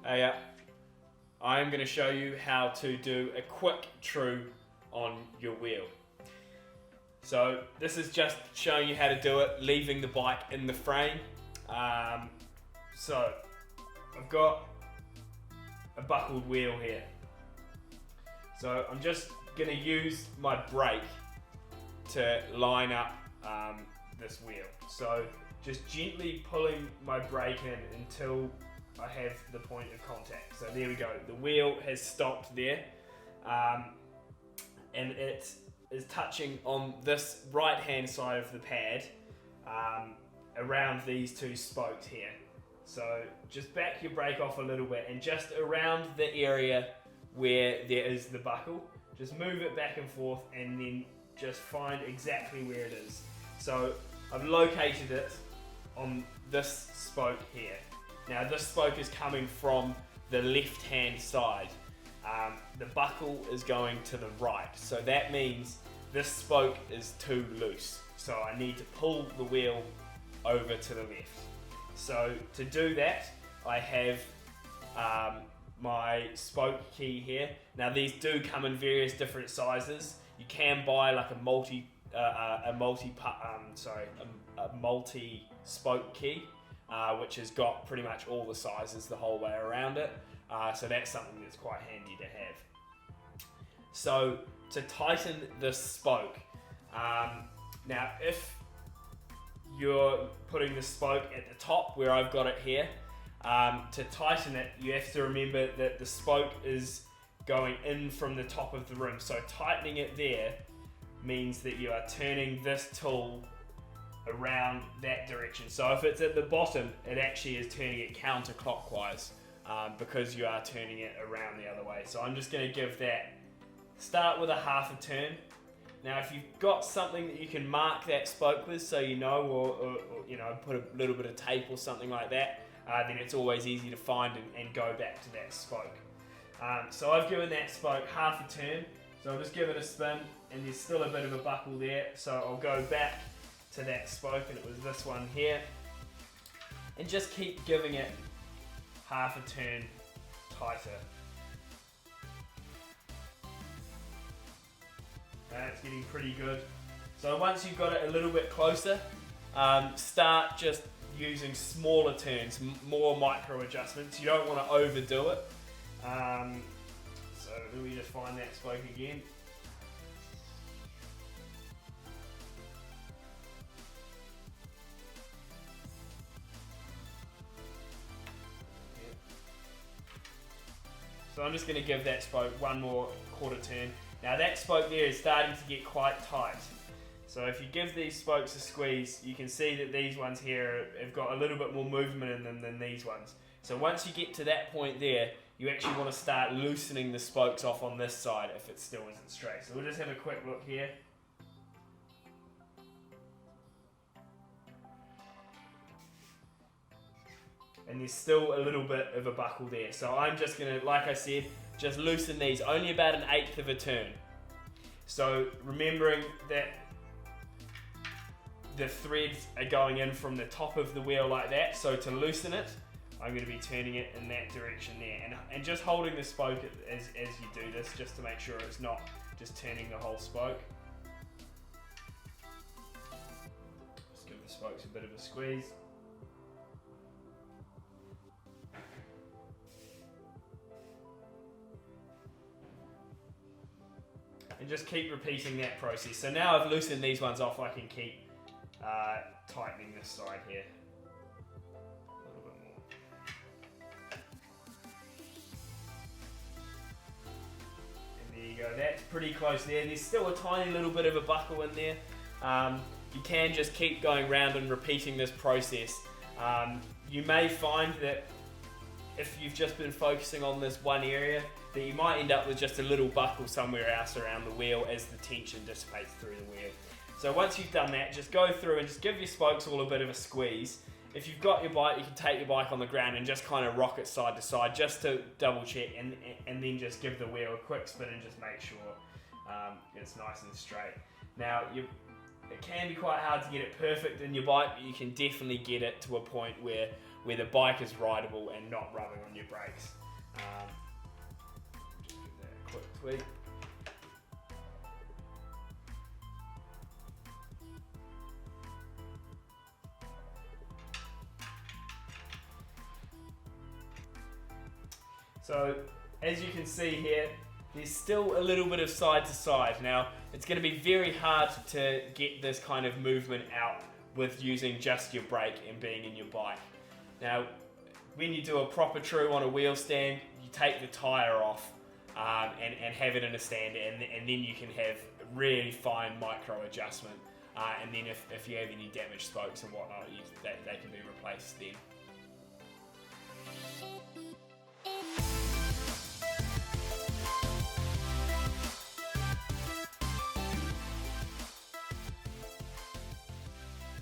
I'm going to show you how to do a quick true on your wheel. So this is just showing you how to do it, leaving the bike in the frame. So I've got a buckled wheel here. So I'm just going to use my brake to line up this wheel. So just gently pulling my brake in until I have the point of contact. So there we go, the wheel has stopped there, and it is touching on this right hand side of the pad around these two spokes here. So just back your brake off a little bit and just around the area where there is the buckle, just move it back and forth and then just find exactly where it is. So I've located it on this spoke here. Now this spoke is coming from the left hand side. The buckle is going to the right, so that means this spoke is too loose. So I need to pull the wheel over to the left. So to do that, I have my spoke key here. Now these do come in various different sizes. You can buy like a multi spoke key, which has got pretty much all the sizes the whole way around it. So that's something that's quite handy to have. So to tighten this spoke, now if you're putting the spoke at the top where I've got it here, to tighten it you have to remember that the spoke is going in from the top of the rim. So tightening it there means that you are turning this tool around that direction. So if it's at the bottom, it actually is turning it counterclockwise because you are turning it around the other way. So I'm just going to give that, start with a half a turn. Now if you've got something that you can mark that spoke with so you know, or you know, put a little bit of tape or something like that, then it's always easy to find and go back to that spoke. So I've given that spoke half a turn, so I'll just give it a spin, and there's still a bit of a buckle there, so I'll go back to that spoke, and it was this one here, and just keep giving it half a turn tighter. It's getting pretty good. So once you've got it a little bit closer, start just using smaller turns, more micro adjustments. You don't want to overdo it. So let me just find that spoke again. So I'm just going to give that spoke one more quarter turn. Now that spoke there is starting to get quite tight. So if you give these spokes a squeeze, you can see that these ones here have got a little bit more movement in them than these ones. So once you get to that point there, you actually want to start loosening the spokes off on this side if it still isn't straight. So we'll just have a quick look here. And there's still a little bit of a buckle there. So I'm just going to, like I said, just loosen these, only about 1/8 of a turn. So remembering that the threads are going in from the top of the wheel like that, so to loosen it, I'm going to be turning it in that direction there, and just holding the spoke as you do this, just to make sure it's not just turning the whole spoke. Just give the spokes a bit of a squeeze. And just keep repeating that process. So now I've loosened these ones off, I can keep tightening this side here. A little bit more. And there you go, that's pretty close there. There's still a tiny little bit of a buckle in there. You can just keep going round and repeating this process. You may find that if you've just been focusing on this one area, that you might end up with just a little buckle somewhere else around the wheel as the tension dissipates through the wheel. So once you've done that, just go through and just give your spokes all a bit of a squeeze. If you've got your bike, you can take your bike on the ground and just kind of rock it side to side just to double check, and then just give the wheel a quick spin and just make sure it's nice and straight. Now, it can be quite hard to get it perfect in your bike, but you can definitely get it to a point where where the bike is rideable and not rubbing on your brakes. Just give that a quick tweak. So as you can see here, there's still a little bit of side to side. Now, it's going to be very hard to get this kind of movement out with using just your brake and being in your bike. Now, when you do a proper true on a wheel stand, you take the tyre off and have it in a stand, and then you can have really fine micro adjustment. And then if you have any damaged spokes and whatnot, they can be replaced then.